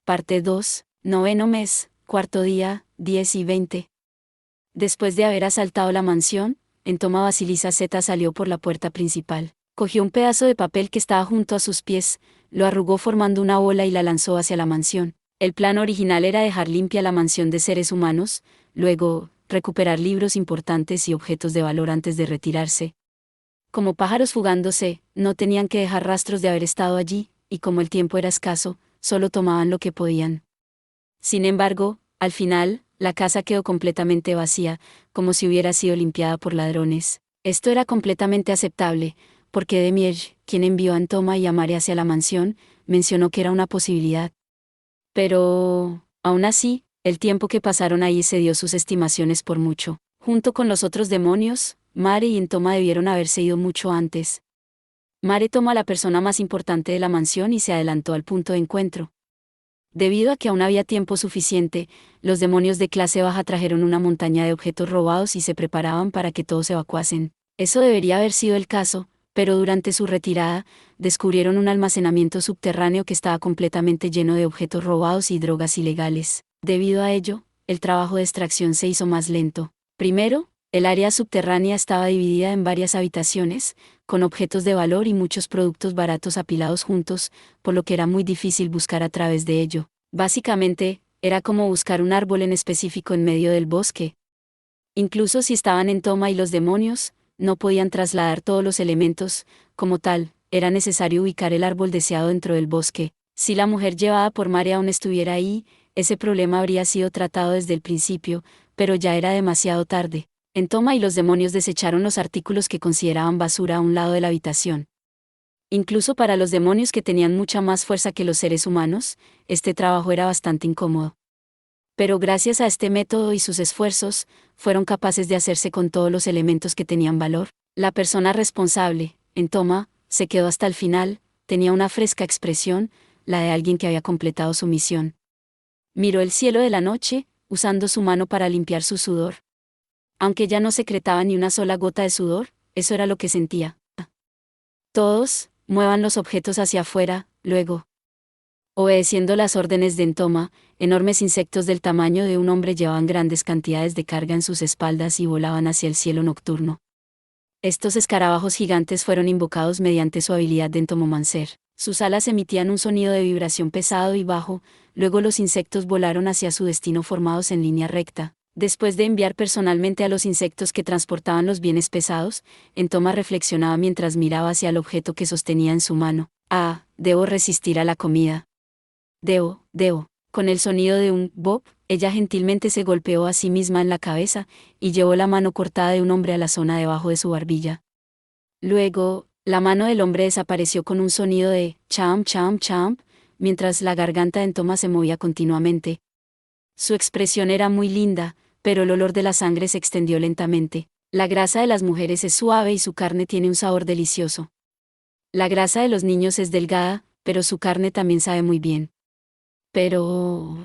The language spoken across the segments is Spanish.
Parte 2, noveno mes, cuarto día, 10 y 20. Después de haber asaltado la mansión, Entoma Basilisa Z salió por la puerta principal. Cogió un pedazo de papel que estaba junto a sus pies, lo arrugó formando una bola y la lanzó hacia la mansión. El plan original era dejar limpia la mansión de seres humanos, luego, recuperar libros importantes y objetos de valor antes de retirarse. Como pájaros fugándose, no tenían que dejar rastros de haber estado allí, y como el tiempo era escaso, solo tomaban lo que podían. Sin embargo, al final, la casa quedó completamente vacía, como si hubiera sido limpiada por ladrones. Esto era completamente aceptable, porque Demier, quien envió a Entoma y a Mare hacia la mansión, mencionó que era una posibilidad. Pero, aún así, el tiempo que pasaron ahí excedió sus estimaciones por mucho. Junto con los otros demonios, Mare y Entoma debieron haberse ido mucho antes. Mare tomó a la persona más importante de la mansión y se adelantó al punto de encuentro. Debido a que aún había tiempo suficiente, los demonios de clase baja trajeron una montaña de objetos robados y se preparaban para que todos evacuasen. Eso debería haber sido el caso, pero durante su retirada, descubrieron un almacenamiento subterráneo que estaba completamente lleno de objetos robados y drogas ilegales. Debido a ello, el trabajo de extracción se hizo más lento. Primero, el área subterránea estaba dividida en varias habitaciones, con objetos de valor y muchos productos baratos apilados juntos, por lo que era muy difícil buscar a través de ello. Básicamente, era como buscar un árbol en específico en medio del bosque. Incluso si estaban Entoma y los demonios, no podían trasladar todos los elementos, como tal, era necesario ubicar el árbol deseado dentro del bosque. Si la mujer llevada por Mare aún estuviera ahí, ese problema habría sido tratado desde el principio, pero ya era demasiado tarde. Entoma y los demonios desecharon los artículos que consideraban basura a un lado de la habitación. Incluso para los demonios que tenían mucha más fuerza que los seres humanos, este trabajo era bastante incómodo. Pero gracias a este método y sus esfuerzos, fueron capaces de hacerse con todos los elementos que tenían valor. La persona responsable, Entoma, se quedó hasta el final, tenía una fresca expresión, la de alguien que había completado su misión. Miró el cielo de la noche, usando su mano para limpiar su sudor. Aunque ya no secretaba ni una sola gota de sudor, eso era lo que sentía. Todos, muevan los objetos hacia afuera, luego. Obedeciendo las órdenes de Entoma, enormes insectos del tamaño de un hombre llevaban grandes cantidades de carga en sus espaldas y volaban hacia el cielo nocturno. Estos escarabajos gigantes fueron invocados mediante su habilidad de entomomancer. Sus alas emitían un sonido de vibración pesado y bajo, luego los insectos volaron hacia su destino formados en línea recta. Después de enviar personalmente a los insectos que transportaban los bienes pesados, Entoma reflexionaba mientras miraba hacia el objeto que sostenía en su mano. Debo resistir a la comida. Debo. Con el sonido de un bop, ella gentilmente se golpeó a sí misma en la cabeza, y llevó la mano cortada de un hombre a la zona debajo de su barbilla. Luego, la mano del hombre desapareció con un sonido de champ, champ, champ, mientras la garganta de Entoma se movía continuamente. Su expresión era muy linda, pero el olor de la sangre se extendió lentamente. La grasa de las mujeres es suave y su carne tiene un sabor delicioso. La grasa de los niños es delgada, pero su carne también sabe muy bien. Pero,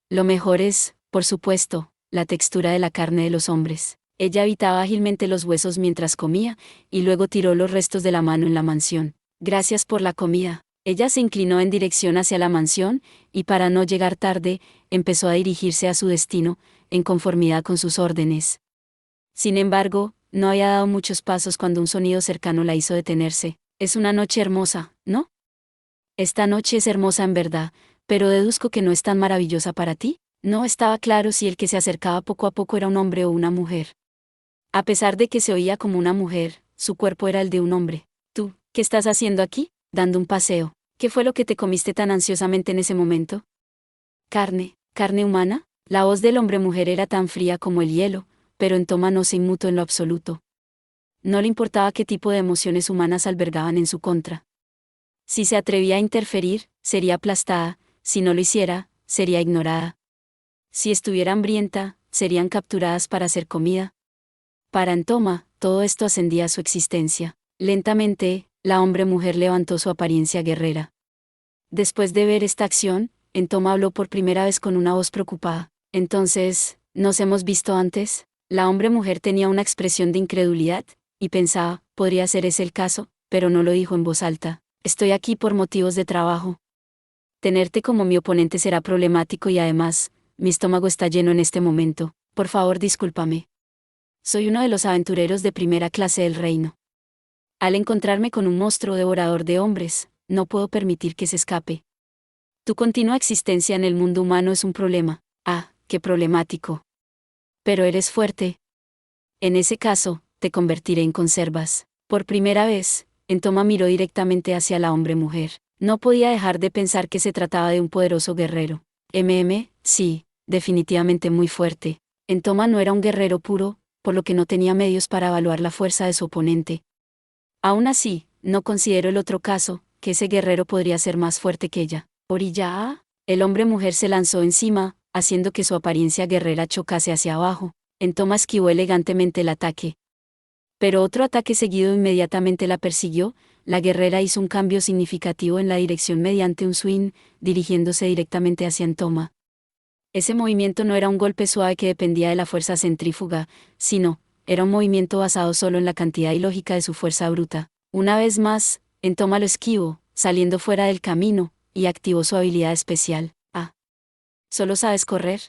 lo mejor es, por supuesto, la textura de la carne de los hombres. Ella evitaba ágilmente los huesos mientras comía, y luego tiró los restos de la mano en la mansión. Gracias por la comida. Ella se inclinó en dirección hacia la mansión, y para no llegar tarde, empezó a dirigirse a su destino, en conformidad con sus órdenes. Sin embargo, no había dado muchos pasos cuando un sonido cercano la hizo detenerse. Es una noche hermosa, ¿no? Esta noche es hermosa en verdad, pero deduzco que no es tan maravillosa para ti. No estaba claro si el que se acercaba poco a poco era un hombre o una mujer. A pesar de que se oía como una mujer, su cuerpo era el de un hombre. ¿Tú, qué estás haciendo aquí? Dando un paseo. ¿Qué fue lo que te comiste tan ansiosamente en ese momento? Carne humana. La voz del hombre-mujer era tan fría como el hielo, pero Entoma no se inmutó en lo absoluto. No le importaba qué tipo de emociones humanas albergaban en su contra. Si se atrevía a interferir, sería aplastada; si no lo hiciera, sería ignorada. Si estuviera hambrienta, serían capturadas para hacer comida. Para Entoma, todo esto ascendía a su existencia. Lentamente, la hombre-mujer levantó su apariencia guerrera. Después de ver esta acción, Entoma habló por primera vez con una voz preocupada. Entonces, ¿nos hemos visto antes? La hombre-mujer tenía una expresión de incredulidad, y pensaba, podría ser ese el caso, pero no lo dijo en voz alta. Estoy aquí por motivos de trabajo. Tenerte como mi oponente será problemático y además, mi estómago está lleno en este momento. Por favor, discúlpame. Soy uno de los aventureros de primera clase del reino. Al encontrarme con un monstruo devorador de hombres, no puedo permitir que se escape. Tu continua existencia en el mundo humano es un problema. Ah, qué problemático. Pero eres fuerte. En ese caso, te convertiré en conservas. Por primera vez, Entoma miró directamente hacia la hombre-mujer. No podía dejar de pensar que se trataba de un poderoso guerrero. Sí, definitivamente muy fuerte. Entoma no era un guerrero puro, por lo que no tenía medios para evaluar la fuerza de su oponente. Aún así, no considero el otro caso, que ese guerrero podría ser más fuerte que ella. Orilla A. El hombre-mujer se lanzó encima, haciendo que su apariencia guerrera chocase hacia abajo. Entoma esquivó elegantemente el ataque. Pero otro ataque seguido inmediatamente la persiguió. La guerrera hizo un cambio significativo en la dirección mediante un swing, dirigiéndose directamente hacia Entoma. Ese movimiento no era un golpe suave que dependía de la fuerza centrífuga, sino, era un movimiento basado solo en la cantidad ilógica de su fuerza bruta. Una vez más, Entoma lo esquivó, saliendo fuera del camino, y activó su habilidad especial. Ah. ¿Solo sabes correr?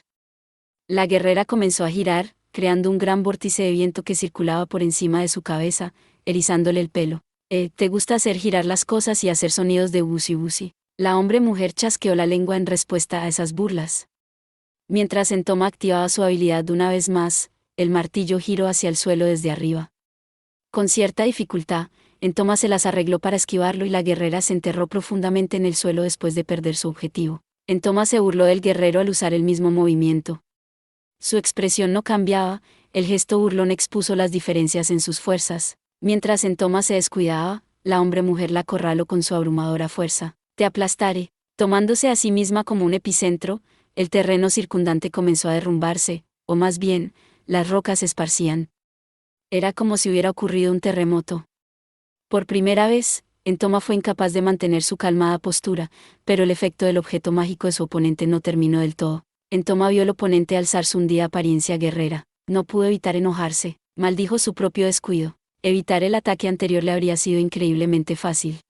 La guerrera comenzó a girar, creando un gran vórtice de viento que circulaba por encima de su cabeza, erizándole el pelo. ¿Te gusta hacer girar las cosas y hacer sonidos de busi busi? La hombre-mujer chasqueó la lengua en respuesta a esas burlas. Mientras Entoma activaba su habilidad una vez más, el martillo giró hacia el suelo desde arriba. Con cierta dificultad, Entoma se las arregló para esquivarlo y la guerrera se enterró profundamente en el suelo después de perder su objetivo. Entoma se burló del guerrero al usar el mismo movimiento. Su expresión no cambiaba, el gesto burlón expuso las diferencias en sus fuerzas. Mientras Entoma se descuidaba, la hombre-mujer la acorraló con su abrumadora fuerza. Te aplastaré. Tomándose a sí misma como un epicentro, el terreno circundante comenzó a derrumbarse, o más bien, las rocas se esparcían. Era como si hubiera ocurrido un terremoto. Por primera vez, Entoma fue incapaz de mantener su calmada postura, pero el efecto del objeto mágico de su oponente no terminó del todo. Entoma vio al oponente alzar su hundida apariencia guerrera. No pudo evitar enojarse, maldijo su propio descuido. Evitar el ataque anterior le habría sido increíblemente fácil.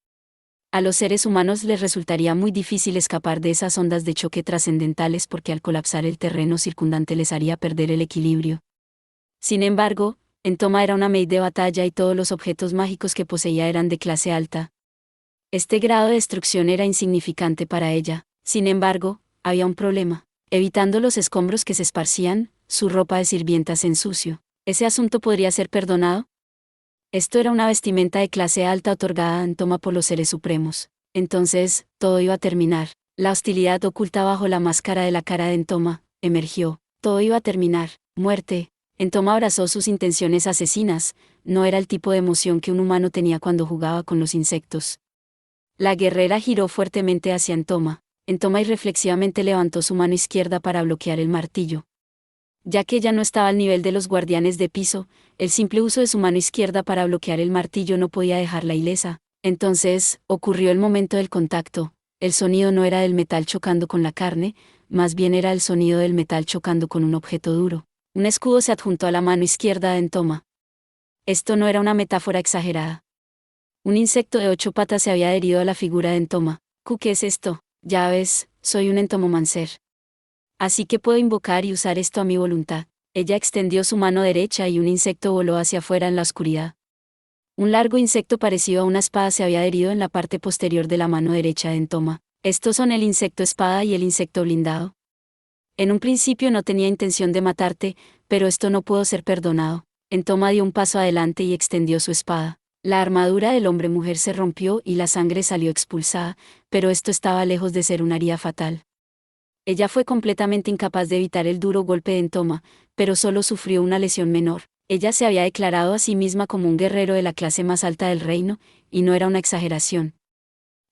A los seres humanos les resultaría muy difícil escapar de esas ondas de choque trascendentales porque al colapsar el terreno circundante les haría perder el equilibrio. Sin embargo, Entoma era una maid de batalla y todos los objetos mágicos que poseía eran de clase alta. Este grado de destrucción era insignificante para ella. Sin embargo, había un problema. Evitando los escombros que se esparcían, su ropa de sirvienta se ensució. ¿Ese asunto podría ser perdonado? Esto era una vestimenta de clase alta otorgada a Entoma por los seres supremos. Entonces, todo iba a terminar. La hostilidad oculta bajo la máscara de la cara de Entoma emergió. Todo iba a terminar. Muerte. Entoma abrazó sus intenciones asesinas. No era el tipo de emoción que un humano tenía cuando jugaba con los insectos. La guerrera giró fuertemente hacia Entoma. Entoma irreflexivamente levantó su mano izquierda para bloquear el martillo. Ya que ella no estaba al nivel de los guardianes de piso, el simple uso de su mano izquierda para bloquear el martillo no podía dejarla ilesa. Entonces, ocurrió el momento del contacto. El sonido no era del metal chocando con la carne, más bien era el sonido del metal chocando con un objeto duro. Un escudo se adjuntó a la mano izquierda de Entoma. Esto no era una metáfora exagerada. Un insecto de 8 patas se había adherido a la figura de Entoma. ¿Qué es esto? Ya ves, soy un entomomancer. Así que puedo invocar y usar esto a mi voluntad. Ella extendió su mano derecha y un insecto voló hacia afuera en la oscuridad. Un largo insecto parecido a una espada se había adherido en la parte posterior de la mano derecha de Entoma. Estos son el insecto espada y el insecto blindado. En un principio no tenía intención de matarte, pero esto no pudo ser perdonado. Entoma dio un paso adelante y extendió su espada. La armadura del hombre-mujer se rompió y la sangre salió expulsada, pero esto estaba lejos de ser una herida fatal. Ella fue completamente incapaz de evitar el duro golpe de Entoma, pero solo sufrió una lesión menor. Ella se había declarado a sí misma como un guerrero de la clase más alta del reino, y no era una exageración.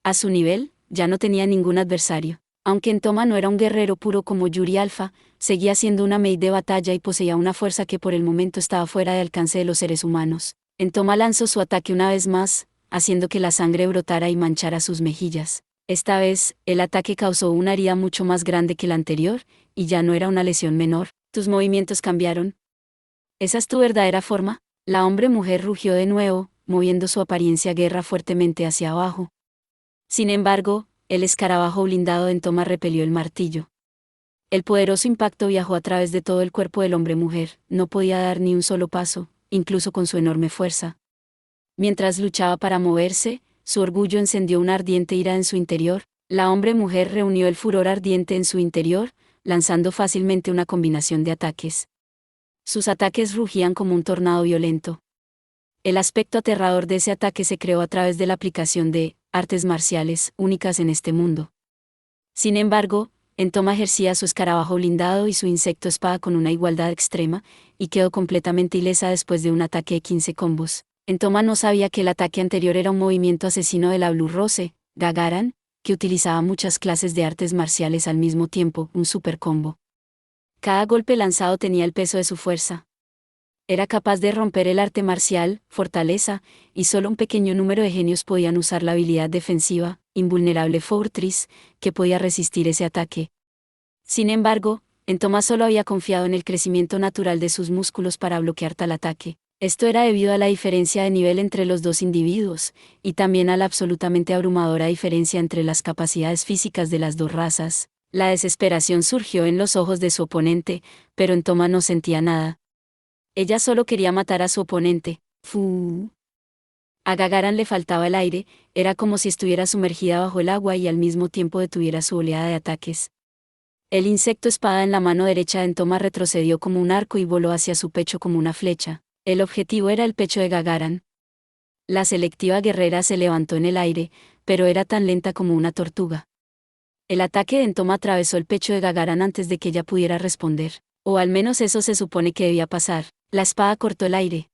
A su nivel, ya no tenía ningún adversario. Aunque Entoma no era un guerrero puro como Yuri Alpha, seguía siendo una maid de batalla y poseía una fuerza que por el momento estaba fuera de alcance de los seres humanos. Entoma lanzó su ataque una vez más, haciendo que la sangre brotara y manchara sus mejillas. Esta vez, el ataque causó una herida mucho más grande que la anterior, y ya no era una lesión menor. ¿Tus movimientos cambiaron? ¿Esa es tu verdadera forma? La hombre-mujer rugió de nuevo, moviendo su apariencia guerra fuertemente hacia abajo. Sin embargo, El escarabajo blindado de Entoma repelió el martillo. El poderoso impacto viajó a través de todo el cuerpo del hombre-mujer, no podía dar ni un solo paso, incluso con su enorme fuerza. Mientras luchaba para moverse, su orgullo encendió una ardiente ira en su interior, la hombre-mujer reunió el furor ardiente en su interior, lanzando fácilmente una combinación de ataques. Sus ataques rugían como un tornado violento. El aspecto aterrador de ese ataque se creó a través de la aplicación de artes marciales únicas en este mundo. Sin embargo, Entoma ejercía su escarabajo blindado y su insecto espada con una igualdad extrema, y quedó completamente ilesa después de un ataque de 15 combos. Entoma no sabía que el ataque anterior era un movimiento asesino de la Blue Rose, Gagaran, que utilizaba muchas clases de artes marciales al mismo tiempo, un super combo. Cada golpe lanzado tenía el peso de su fuerza. Era capaz de romper el arte marcial, fortaleza, y solo un pequeño número de genios podían usar la habilidad defensiva, invulnerable Fortress, que podía resistir ese ataque. Sin embargo, Entoma solo había confiado en el crecimiento natural de sus músculos para bloquear tal ataque. Esto era debido a la diferencia de nivel entre los dos individuos, y también a la absolutamente abrumadora diferencia entre las capacidades físicas de las dos razas. La desesperación surgió en los ojos de su oponente, pero Entoma no sentía nada. Ella solo quería matar a su oponente. ¡Fu! A Gagaran le faltaba el aire, era como si estuviera sumergida bajo el agua y al mismo tiempo detuviera su oleada de ataques. El insecto espada en la mano derecha de Entoma retrocedió como un arco y voló hacia su pecho como una flecha. El objetivo era el pecho de Gagaran. La selectiva guerrera se levantó en el aire, pero era tan lenta como una tortuga. El ataque de Entoma atravesó el pecho de Gagaran antes de que ella pudiera responder. O al menos eso se supone que debía pasar. La espada cortó el aire.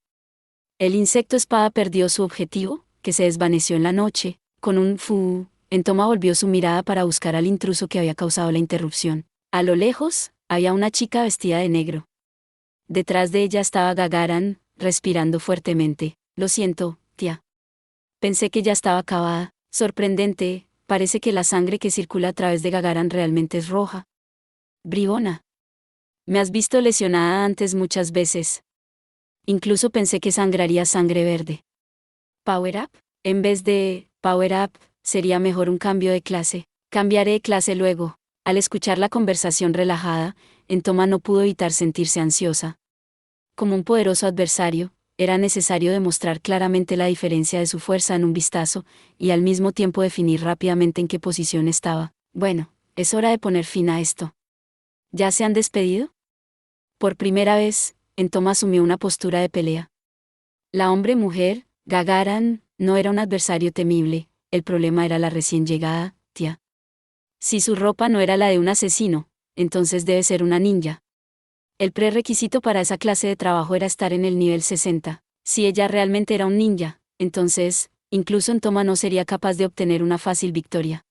El insecto espada perdió su objetivo, que se desvaneció en la noche. Con un fu, Entoma volvió su mirada para buscar al intruso que había causado la interrupción. A lo lejos, había una chica vestida de negro. Detrás de ella estaba Gagaran, respirando fuertemente. Lo siento, tía. Pensé que ya estaba acabada. Sorprendente, parece que la sangre que circula a través de Gagaran realmente es roja. Bribona. Me has visto lesionada antes muchas veces. Incluso pensé que sangraría sangre verde. ¿Power up? En vez de power up, sería mejor un cambio de clase. Cambiaré de clase luego. Al escuchar la conversación relajada, Entoma no pudo evitar sentirse ansiosa. Como un poderoso adversario, era necesario demostrar claramente la diferencia de su fuerza en un vistazo, y al mismo tiempo definir rápidamente en qué posición estaba. Bueno, es hora de poner fin a esto. ¿Ya se han despedido? Por primera vez, Entoma asumió una postura de pelea. La hombre-mujer, Gagaran, no era un adversario temible, el problema era la recién llegada, tía. Si su ropa no era la de un asesino, entonces debe ser una ninja. El prerequisito para esa clase de trabajo era estar en el nivel 60. Si ella realmente era un ninja, entonces, incluso Entoma no sería capaz de obtener una fácil victoria.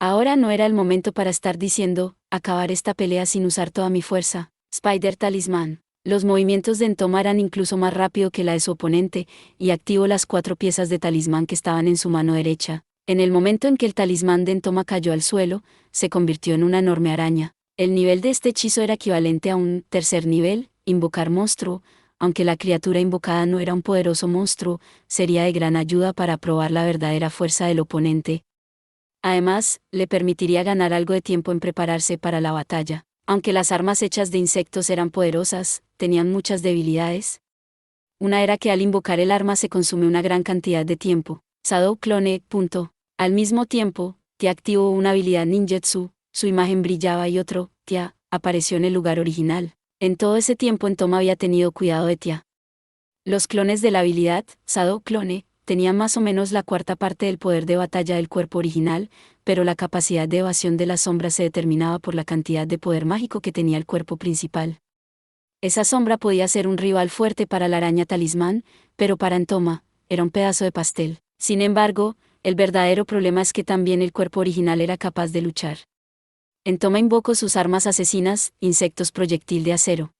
Ahora no era el momento para estar diciendo, acabar esta pelea sin usar toda mi fuerza. Spider Talismán. Los movimientos de Entoma eran incluso más rápido que la de su oponente, y activó las 4 piezas de talismán que estaban en su mano derecha. En el momento en que el talismán de Entoma cayó al suelo, se convirtió en una enorme araña. El nivel de este hechizo era equivalente a un tercer nivel, invocar monstruo. Aunque la criatura invocada no era un poderoso monstruo, sería de gran ayuda para probar la verdadera fuerza del oponente. Además, le permitiría ganar algo de tiempo en prepararse para la batalla. Aunque las armas hechas de insectos eran poderosas, tenían muchas debilidades. Una era que al invocar el arma se consume una gran cantidad de tiempo. Shadow Clone. Al mismo tiempo, Tia activó una habilidad ninjutsu, su imagen brillaba y otro, Tia, apareció en el lugar original. En todo ese tiempo Entoma había tenido cuidado de Tia. Los clones de la habilidad, Shadow Clone, tenían más o menos la cuarta parte del poder de batalla del cuerpo original, pero la capacidad de evasión de las sombras se determinaba por la cantidad de poder mágico que tenía el cuerpo principal. Esa sombra podía ser un rival fuerte para la araña talismán, pero para Entoma, era un pedazo de pastel. Sin embargo, el verdadero problema es que también el cuerpo original era capaz de luchar. Entoma invocó sus armas asesinas, insectos proyectil de acero.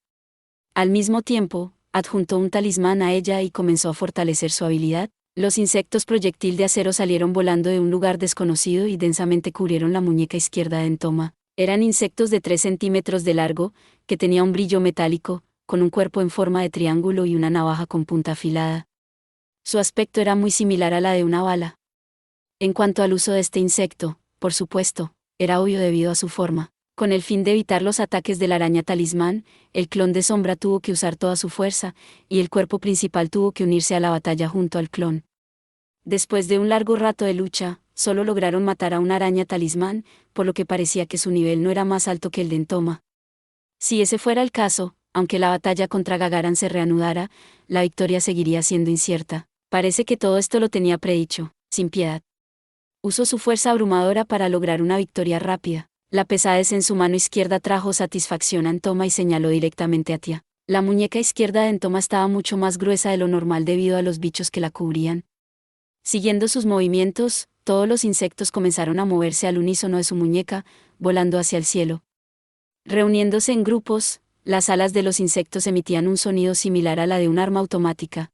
Al mismo tiempo, adjuntó un talismán a ella y comenzó a fortalecer su habilidad. Los insectos proyectil de acero salieron volando de un lugar desconocido y densamente cubrieron la muñeca izquierda de Entoma. Eran insectos de 3 centímetros de largo, que tenía un brillo metálico, con un cuerpo en forma de triángulo y una navaja con punta afilada. Su aspecto era muy similar a la de una bala. En cuanto al uso de este insecto, Por supuesto, era obvio debido a su forma. Con el fin de evitar los ataques de la araña talismán, el clon de sombra tuvo que usar toda su fuerza, y el cuerpo principal tuvo que unirse a la batalla junto al clon. Después de un largo rato de lucha, solo lograron matar a una araña talismán, por lo que parecía que su nivel no era más alto que el de Entoma. Si ese fuera el caso, aunque la batalla contra Gagaran se reanudara, la victoria seguiría siendo incierta. Parece que todo esto lo tenía predicho, sin piedad. Usó su fuerza abrumadora para lograr una victoria rápida. La pesadez en su mano izquierda trajo satisfacción a Entoma y señaló directamente a Tia. La muñeca izquierda de Entoma estaba mucho más gruesa de lo normal debido a los bichos que la cubrían. Siguiendo sus movimientos, todos los insectos comenzaron a moverse al unísono de su muñeca, volando hacia el cielo. Reuniéndose en grupos, las alas de los insectos emitían un sonido similar a la de un arma automática.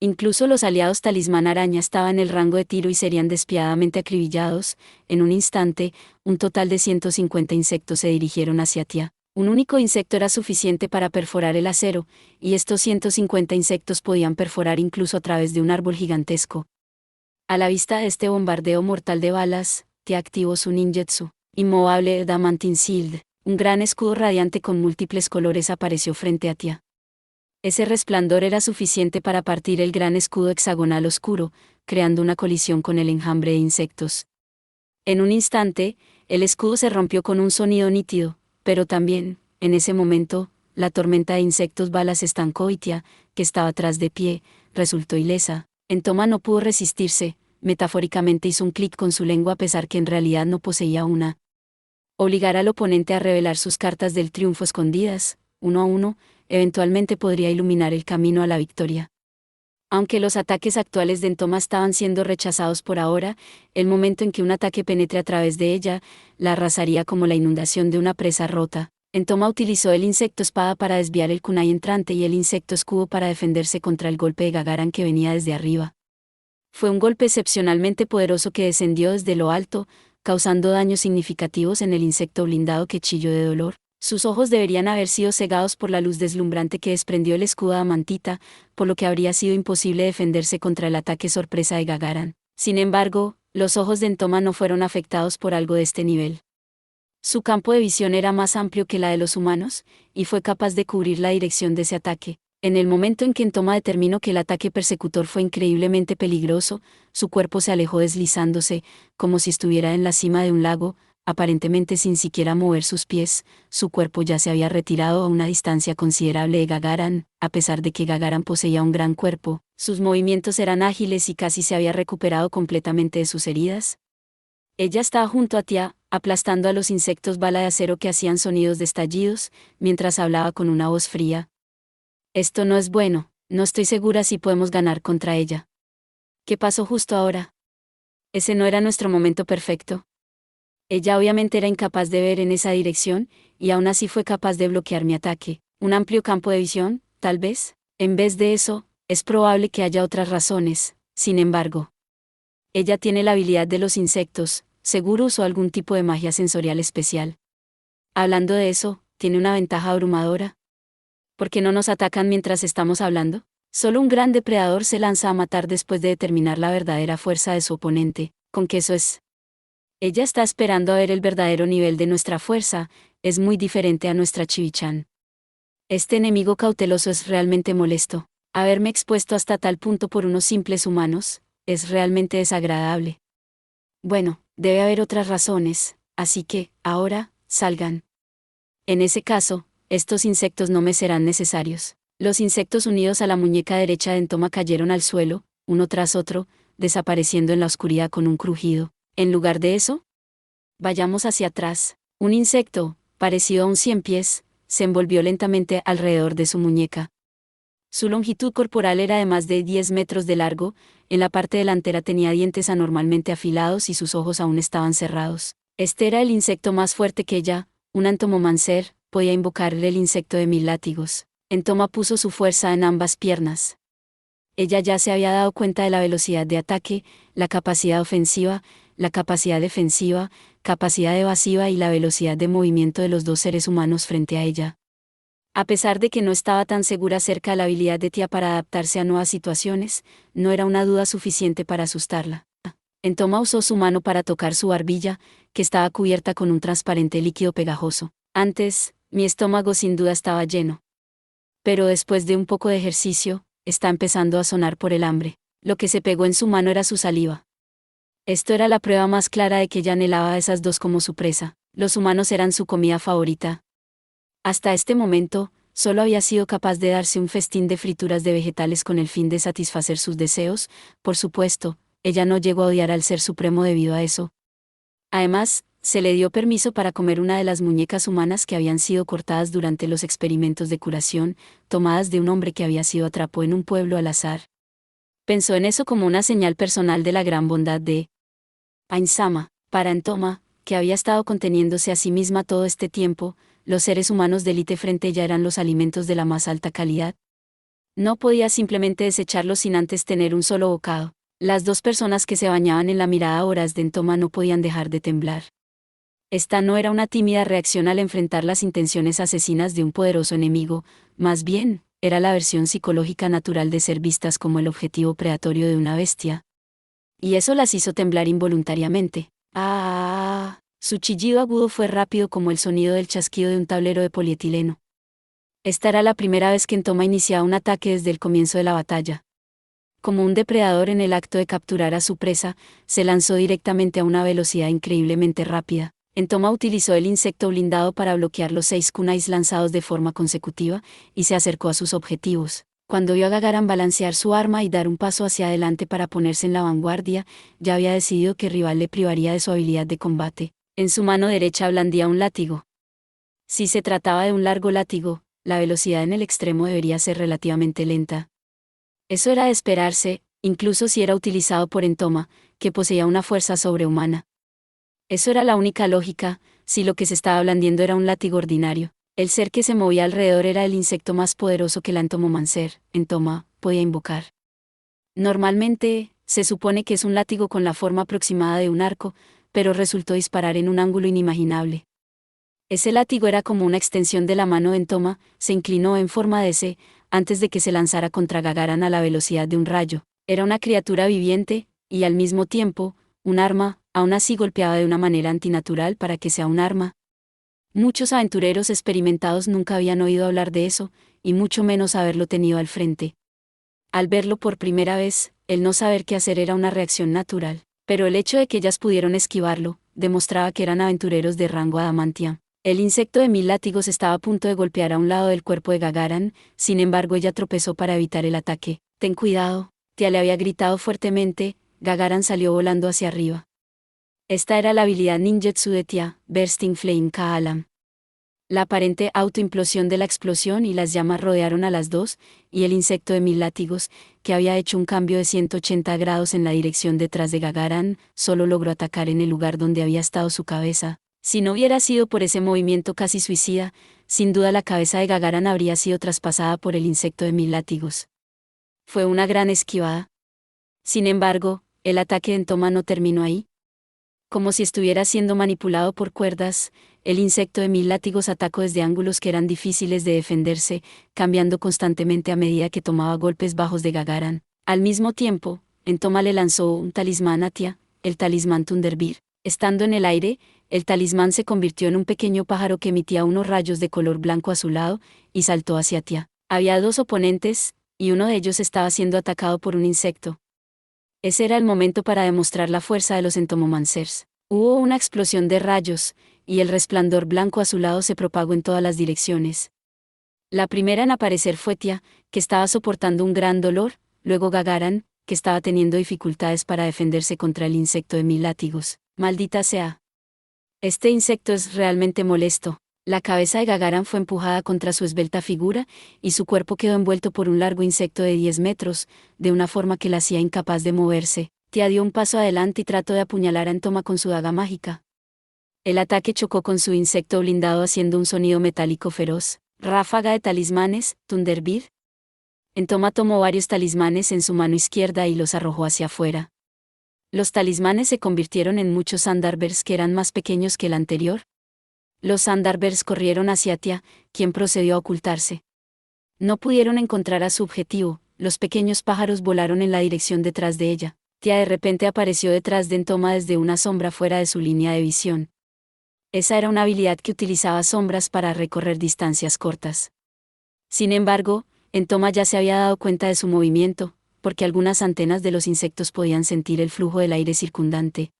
Incluso los aliados talismán araña estaban en el rango de tiro y serían despiadadamente acribillados. En un instante, un total de 150 insectos se dirigieron hacia Tia. Un único insecto era suficiente para perforar el acero, y estos 150 insectos podían perforar incluso a través de un árbol gigantesco. A la vista de este bombardeo mortal de balas, Tia activó su ninjutsu, inmovable Adamantine Shield. Un gran escudo radiante con múltiples colores apareció frente a Tia. Ese resplandor era suficiente para partir el gran escudo hexagonal oscuro, creando una colisión con el enjambre de insectos. En un instante, el escudo se rompió con un sonido nítido, pero también, en ese momento, la tormenta de insectos balas estancó y Tia, que estaba atrás de pie, resultó ilesa. Entoma no pudo resistirse, metafóricamente hizo un clic con su lengua a pesar que en realidad no poseía una. Obligar al oponente a revelar sus cartas del triunfo escondidas, uno a uno, eventualmente podría iluminar el camino a la victoria. Aunque los ataques actuales de Entoma estaban siendo rechazados por ahora, el momento en que un ataque penetre a través de ella, la arrasaría como la inundación de una presa rota. Entoma utilizó el insecto espada para desviar el kunai entrante y el insecto escudo para defenderse contra el golpe de Gagaran que venía desde arriba. Fue un golpe excepcionalmente poderoso que descendió desde lo alto, causando daños significativos en el insecto blindado que chilló de dolor. Sus ojos deberían haber sido cegados por la luz deslumbrante que desprendió el escudo adamantita, por lo que habría sido imposible defenderse contra el ataque sorpresa de Gagaran. Sin embargo, los ojos de Entoma no fueron afectados por algo de este nivel. Su campo de visión era más amplio que la de los humanos, y fue capaz de cubrir la dirección de ese ataque. En el momento en que Entoma determinó que el ataque persecutor fue increíblemente peligroso, su cuerpo se alejó deslizándose, como si estuviera en la cima de un lago, aparentemente sin siquiera mover sus pies. Su cuerpo ya se había retirado a una distancia considerable de Gagaran. A pesar de que Gagaran poseía un gran cuerpo, sus movimientos eran ágiles y casi se había recuperado completamente de sus heridas. Ella estaba junto a Tia, aplastando a los insectos bala de acero que hacían sonidos de estallidos, mientras hablaba con una voz fría. Esto no es bueno, no estoy segura si podemos ganar contra ella. ¿Qué pasó justo ahora? Ese no era nuestro momento perfecto. Ella obviamente era incapaz de ver en esa dirección, y aún así fue capaz de bloquear mi ataque. Un amplio campo de visión, tal vez. En vez de eso, es probable que haya otras razones. Sin embargo, ella tiene la habilidad de los insectos, seguro usó algún tipo de magia sensorial especial. Hablando de eso, tiene una ventaja abrumadora. ¿Por qué no nos atacan mientras estamos hablando? Solo un gran depredador se lanza a matar después de determinar la verdadera fuerza de su oponente. ¿Con qué eso es? Ella está esperando a ver el verdadero nivel de nuestra fuerza, es muy diferente a nuestra Chibi-chan. Este enemigo cauteloso es realmente molesto. Haberme expuesto hasta tal punto por unos simples humanos, es realmente desagradable. Bueno, debe haber otras razones, así que, ahora, salgan. En ese caso, estos insectos no me serán necesarios. Los insectos unidos a la muñeca derecha de Entoma cayeron al suelo, uno tras otro, desapareciendo en la oscuridad con un crujido. En lugar de eso, vayamos hacia atrás. Un insecto, parecido a un 100 pies, se envolvió lentamente alrededor de su muñeca. Su longitud corporal era de más de 10 metros de largo, en la parte delantera tenía dientes anormalmente afilados y sus ojos aún estaban cerrados. Este era el insecto más fuerte que ella, un Antomomancer, podía invocarle el insecto de 1000 látigos. Entoma puso su fuerza en ambas piernas. Ella ya se había dado cuenta de la velocidad de ataque, la capacidad ofensiva, la capacidad defensiva, capacidad evasiva y la velocidad de movimiento de los dos seres humanos frente a ella. A pesar de que no estaba tan segura acerca de la habilidad de Tia para adaptarse a nuevas situaciones, no era una duda suficiente para asustarla. Entoma usó su mano para tocar su barbilla, que estaba cubierta con un transparente líquido pegajoso. Antes, mi estómago sin duda estaba lleno. Pero después de un poco de ejercicio, está empezando a sonar por el hambre. Lo que se pegó en su mano era su saliva. Esto era la prueba más clara de que ella anhelaba a esas dos como su presa. Los humanos eran su comida favorita. Hasta este momento, solo había sido capaz de darse un festín de frituras de vegetales con el fin de satisfacer sus deseos. Por supuesto, ella no llegó a odiar al Ser Supremo debido a eso. Además, se le dio permiso para comer una de las muñecas humanas que habían sido cortadas durante los experimentos de curación, tomadas de un hombre que había sido atrapado en un pueblo al azar. Pensó en eso como una señal personal de la gran bondad de Ainsama. Para Entoma, que había estado conteniéndose a sí misma todo este tiempo, los seres humanos de élite frente a ella eran los alimentos de la más alta calidad. No podía simplemente desecharlos sin antes tener un solo bocado. Las dos personas que se bañaban en la mirada horas de Entoma no podían dejar de temblar. Esta no era una tímida reacción al enfrentar las intenciones asesinas de un poderoso enemigo, más bien, era la versión psicológica natural de ser vistas como el objetivo predatorio de una bestia. Y eso las hizo temblar involuntariamente. ¡Ah! Su chillido agudo fue rápido como el sonido del chasquido de un tablero de polietileno. Esta era la primera vez que Entoma iniciaba un ataque desde el comienzo de la batalla. Como un depredador en el acto de capturar a su presa, se lanzó directamente a una velocidad increíblemente rápida. Entoma utilizó el insecto blindado para bloquear los 6 kunais lanzados de forma consecutiva, y se acercó a sus objetivos. Cuando vio a Gagaran balancear su arma y dar un paso hacia adelante para ponerse en la vanguardia, ya había decidido que el rival le privaría de su habilidad de combate. En su mano derecha blandía un látigo. Si se trataba de un largo látigo, la velocidad en el extremo debería ser relativamente lenta. Eso era de esperarse, incluso si era utilizado por Entoma, que poseía una fuerza sobrehumana. Eso era la única lógica, si lo que se estaba blandiendo era un látigo ordinario. El ser que se movía alrededor era el insecto más poderoso que la entomomancer, Entoma, podía invocar. Normalmente, se supone que es un látigo con la forma aproximada de un arco, pero resultó disparar en un ángulo inimaginable. Ese látigo era como una extensión de la mano de Entoma, se inclinó en forma de C, antes de que se lanzara contra Gagaran a la velocidad de un rayo. Era una criatura viviente, y al mismo tiempo, un arma, aún así golpeaba de una manera antinatural para que sea un arma. Muchos aventureros experimentados nunca habían oído hablar de eso, y mucho menos haberlo tenido al frente. Al verlo por primera vez, el no saber qué hacer era una reacción natural, pero el hecho de que ellas pudieron esquivarlo, demostraba que eran aventureros de rango adamantium. El insecto de 1000 látigos estaba a punto de golpear a un lado del cuerpo de Gagaran, sin embargo ella tropezó para evitar el ataque. «Ten cuidado», Tia le había gritado fuertemente. Gagaran salió volando hacia arriba. Esta era la habilidad ninjutsu de Tia, Bursting Flame Kaalam. La aparente autoimplosión de la explosión y las llamas rodearon a las dos, y el insecto de 1000 látigos, que había hecho un cambio de 180 grados en la dirección detrás de Gagaran, solo logró atacar en el lugar donde había estado su cabeza. Si no hubiera sido por ese movimiento casi suicida, sin duda la cabeza de Gagaran habría sido traspasada por el insecto de 1000 látigos. Fue una gran esquivada. Sin embargo, el ataque de Entoma no terminó ahí. Como si estuviera siendo manipulado por cuerdas, el insecto de 1000 látigos atacó desde ángulos que eran difíciles de defenderse, cambiando constantemente a medida que tomaba golpes bajos de Gagaran. Al mismo tiempo, Entoma le lanzó un talismán a Tia, el talismán Thunderbird. Estando en el aire, el talismán se convirtió en un pequeño pájaro que emitía unos rayos de color blanco azulado, y saltó hacia Tia. Había 2 oponentes, y uno de ellos estaba siendo atacado por un insecto. Ese era el momento para demostrar la fuerza de los entomomancers. Hubo una explosión de rayos, y el resplandor blanco azulado se propagó en todas las direcciones. La primera en aparecer fue Tia, que estaba soportando un gran dolor, luego Gagaran, que estaba teniendo dificultades para defenderse contra el insecto de 1000 látigos. Maldita sea. Este insecto es realmente molesto. La cabeza de Gagaran fue empujada contra su esbelta figura, y su cuerpo quedó envuelto por un largo insecto de 10 metros, de una forma que la hacía incapaz de moverse. Tia dio un paso adelante y trató de apuñalar a Entoma con su daga mágica. El ataque chocó con su insecto blindado haciendo un sonido metálico feroz. Ráfaga de talismanes, Thunderbird. Entoma tomó varios talismanes en su mano izquierda y los arrojó hacia afuera. Los talismanes se convirtieron en muchos Thunderbirds que eran más pequeños que el anterior. Los Thunderbirds corrieron hacia Tia, quien procedió a ocultarse. No pudieron encontrar a su objetivo, los pequeños pájaros volaron en la dirección detrás de ella. Tia de repente apareció detrás de Entoma desde una sombra fuera de su línea de visión. Esa era una habilidad que utilizaba sombras para recorrer distancias cortas. Sin embargo, Entoma ya se había dado cuenta de su movimiento, porque algunas antenas de los insectos podían sentir el flujo del aire circundante.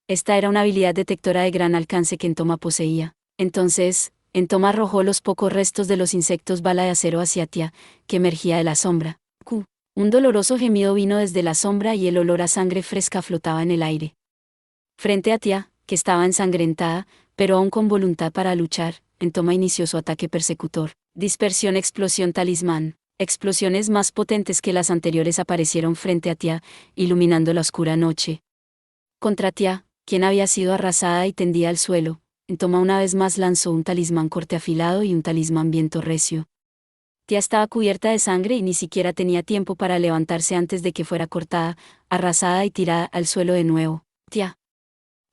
Esta era una habilidad detectora de gran alcance que Entoma poseía. Entonces, Entoma arrojó los pocos restos de los insectos bala de acero hacia Tia, que emergía de la sombra. Un doloroso gemido vino desde la sombra y el olor a sangre fresca flotaba en el aire. Frente a Tia, que estaba ensangrentada, pero aún con voluntad para luchar, Entoma inició su ataque persecutor. Dispersión, explosión, talismán. Explosiones más potentes que las anteriores aparecieron frente a Tia, iluminando la oscura noche. Contra Tia, quien había sido arrasada y tendida al suelo, Entoma una vez más lanzó un talismán corte afilado y un talismán viento recio. Tia estaba cubierta de sangre y ni siquiera tenía tiempo para levantarse antes de que fuera cortada, arrasada y tirada al suelo de nuevo. Tia.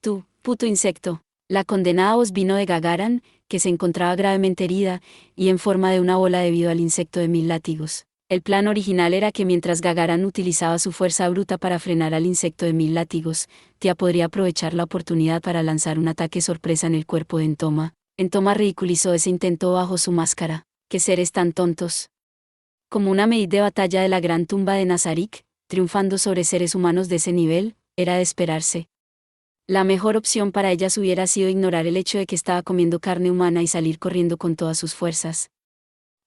Tú, puto insecto. La condenada voz vino de Gagaran, que se encontraba gravemente herida, y en forma de una bola debido al insecto de 1000 látigos. El plan original era que mientras Gagaran utilizaba su fuerza bruta para frenar al insecto de 1000 látigos, Tia podría aprovechar la oportunidad para lanzar un ataque sorpresa en el cuerpo de Entoma. Entoma ridiculizó ese intento bajo su máscara. ¿Qué seres tan tontos? Como una medida de batalla de la gran tumba de Nazarik, triunfando sobre seres humanos de ese nivel, era de esperarse. La mejor opción para ellas hubiera sido ignorar el hecho de que estaba comiendo carne humana y salir corriendo con todas sus fuerzas.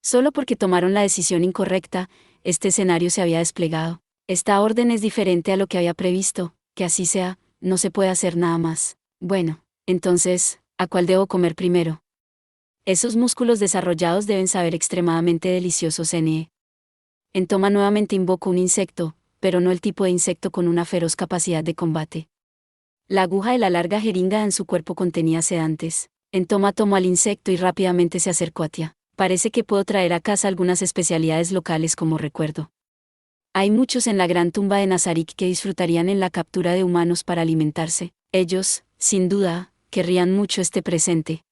Solo porque tomaron la decisión incorrecta, este escenario se había desplegado. Esta orden es diferente a lo que había previsto, que así sea, no se puede hacer nada más. Bueno, entonces, ¿a cuál debo comer primero? Esos músculos desarrollados deben saber extremadamente deliciosos. Entoma nuevamente invocó un insecto, pero no el tipo de insecto con una feroz capacidad de combate. La aguja de la larga jeringa en su cuerpo contenía sedantes. Entoma tomó al insecto y rápidamente se acercó a Tia. Parece que puedo traer a casa algunas especialidades locales como recuerdo. Hay muchos en la gran tumba de Nazarik que disfrutarían en la captura de humanos para alimentarse. Ellos, sin duda, querrían mucho este presente.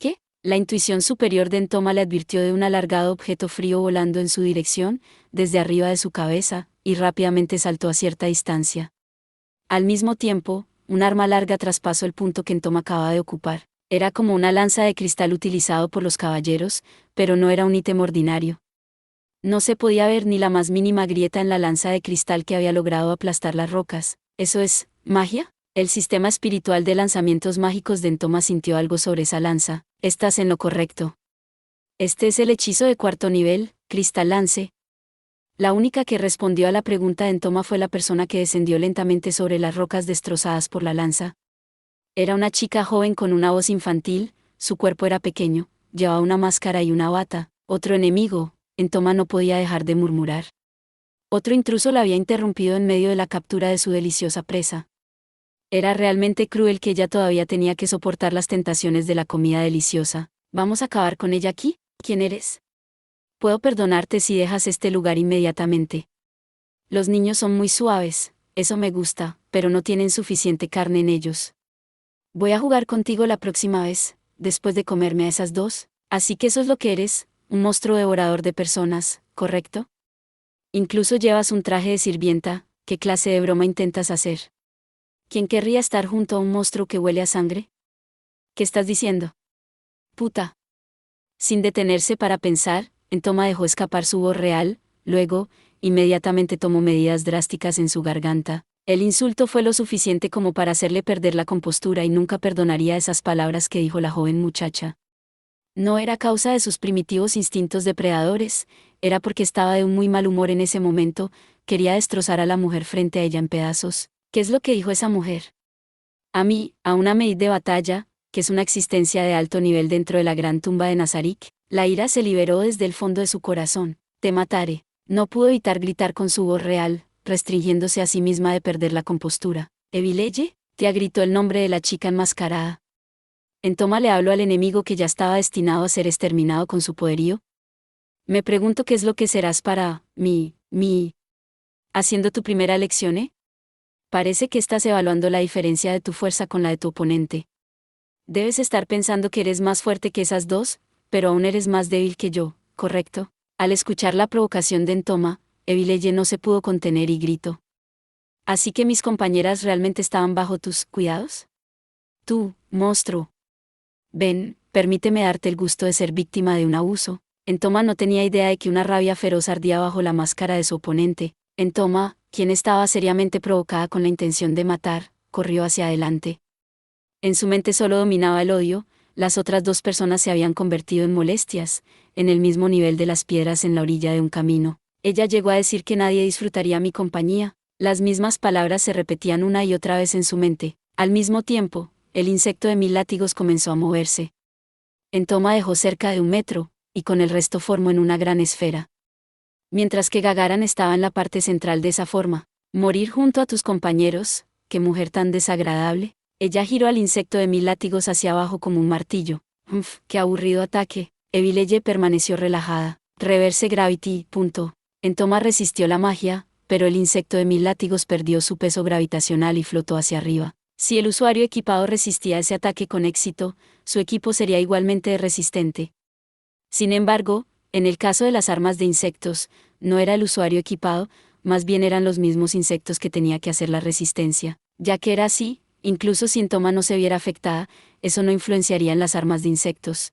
¿Qué? La intuición superior de Entoma le advirtió de un alargado objeto frío volando en su dirección, desde arriba de su cabeza, y rápidamente saltó a cierta distancia. Al mismo tiempo, un arma larga traspasó el punto que Entoma acababa de ocupar. Era como una lanza de cristal utilizado por los caballeros, pero no era un ítem ordinario. No se podía ver ni la más mínima grieta en la lanza de cristal que había logrado aplastar las rocas. ¿Eso es magia? El sistema espiritual de lanzamientos mágicos de Entoma sintió algo sobre esa lanza. Estás en lo correcto. Este es el hechizo de 4º nivel, Cristal Lance. La única que respondió a la pregunta de Entoma fue la persona que descendió lentamente sobre las rocas destrozadas por la lanza. Era una chica joven con una voz infantil, su cuerpo era pequeño, llevaba una máscara y una bata. Otro enemigo, Entoma no podía dejar de murmurar. Otro intruso la había interrumpido en medio de la captura de su deliciosa presa. Era realmente cruel que ella todavía tenía que soportar las tentaciones de la comida deliciosa. ¿Vamos a acabar con ella aquí? ¿Quién eres? Puedo perdonarte si dejas este lugar inmediatamente. Los niños son muy suaves, eso me gusta, pero no tienen suficiente carne en ellos. Voy a jugar contigo la próxima vez, después de comerme a esas dos. Así que eso es lo que eres, un monstruo devorador de personas, ¿correcto? Incluso llevas un traje de sirvienta. ¿Qué clase de broma intentas hacer? ¿Quién querría estar junto a un monstruo que huele a sangre? ¿Qué estás diciendo? Puta. Sin detenerse para pensar, Entoma dejó escapar su voz real, luego, inmediatamente tomó medidas drásticas en su garganta. El insulto fue lo suficiente como para hacerle perder la compostura y nunca perdonaría esas palabras que dijo la joven muchacha. No era causa de sus primitivos instintos depredadores, era porque estaba de un muy mal humor en ese momento, quería destrozar a la mujer frente a ella en pedazos. ¿Qué es lo que dijo esa mujer? A mí, a una maid de batalla, que es una existencia de alto nivel dentro de la gran tumba de Nazarik, la ira se liberó desde el fondo de su corazón. Te mataré. No pudo evitar gritar con su voz real, restringiéndose a sí misma de perder la compostura. Evileye, te gritó el nombre de la chica enmascarada. Entoma le habló al enemigo que ya estaba destinado a ser exterminado con su poderío. Me pregunto qué es lo que serás para mí. Haciendo tu primera lección, Parece que estás evaluando la diferencia de tu fuerza con la de tu oponente. Debes estar pensando que eres más fuerte que esas dos, pero aún eres más débil que yo, ¿correcto? Al escuchar la provocación de Entoma, Evileye no se pudo contener y gritó. Así que mis compañeras realmente estaban bajo tus cuidados. Tú, monstruo. Ven, permíteme darte el gusto de ser víctima de un abuso. Entoma no tenía idea de que una rabia feroz ardía bajo la máscara de su oponente. Entoma, quien estaba seriamente provocada con la intención de matar, corrió hacia adelante. En su mente solo dominaba el odio. Las otras dos personas se habían convertido en molestias, en el mismo nivel de las piedras en la orilla de un camino. Ella llegó a decir que nadie disfrutaría mi compañía. Las mismas palabras se repetían una y otra vez en su mente. Al mismo tiempo, el insecto de 1000 látigos comenzó a moverse. Entoma dejó cerca de 1 metro, y con el resto formó en una gran esfera. Mientras que Gagaran estaba en la parte central de esa forma. Morir junto a tus compañeros, qué mujer tan desagradable. Ella giró al insecto de 1000 látigos hacia abajo como un martillo. Qué aburrido ataque. Evileye permaneció relajada. Reverse Gravity. Entoma resistió la magia, pero el insecto de 1000 látigos perdió su peso gravitacional y flotó hacia arriba. Si el usuario equipado resistía ese ataque con éxito, su equipo sería igualmente resistente. Sin embargo, en el caso de las armas de insectos, no era el usuario equipado, más bien eran los mismos insectos que tenía que hacer la resistencia. Ya que era así, incluso si Entoma no se viera afectada, eso no influenciaría en las armas de insectos.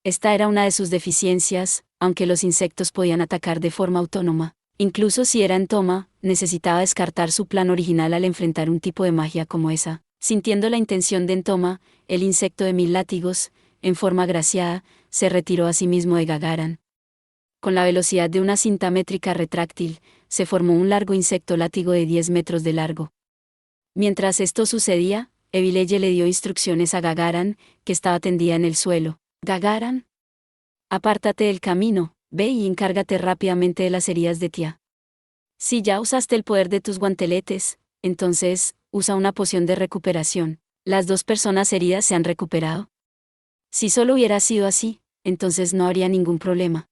Esta era una de sus deficiencias, aunque los insectos podían atacar de forma autónoma. Incluso si era Entoma, necesitaba descartar su plan original al enfrentar un tipo de magia como esa. Sintiendo la intención de Entoma, el insecto de 1000 látigos, en forma graciada, se retiró a sí mismo de Gagaran. Con la velocidad de una cinta métrica retráctil, se formó un largo insecto látigo de 10 metros de largo. Mientras esto sucedía, Evileye le dio instrucciones a Gagaran, que estaba tendida en el suelo. Gagaran, apártate del camino, ve y encárgate rápidamente de las heridas de Tia. Si ya usaste el poder de tus guanteletes, entonces, usa una poción de recuperación. Las 2 personas heridas se han recuperado. Si solo hubiera sido así, entonces no habría ningún problema.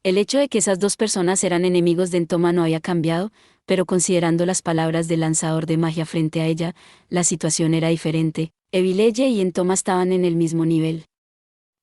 El hecho de que esas 2 personas eran enemigos de Entoma no había cambiado, pero considerando las palabras del lanzador de magia frente a ella, la situación era diferente. Evileye y Entoma estaban en el mismo nivel.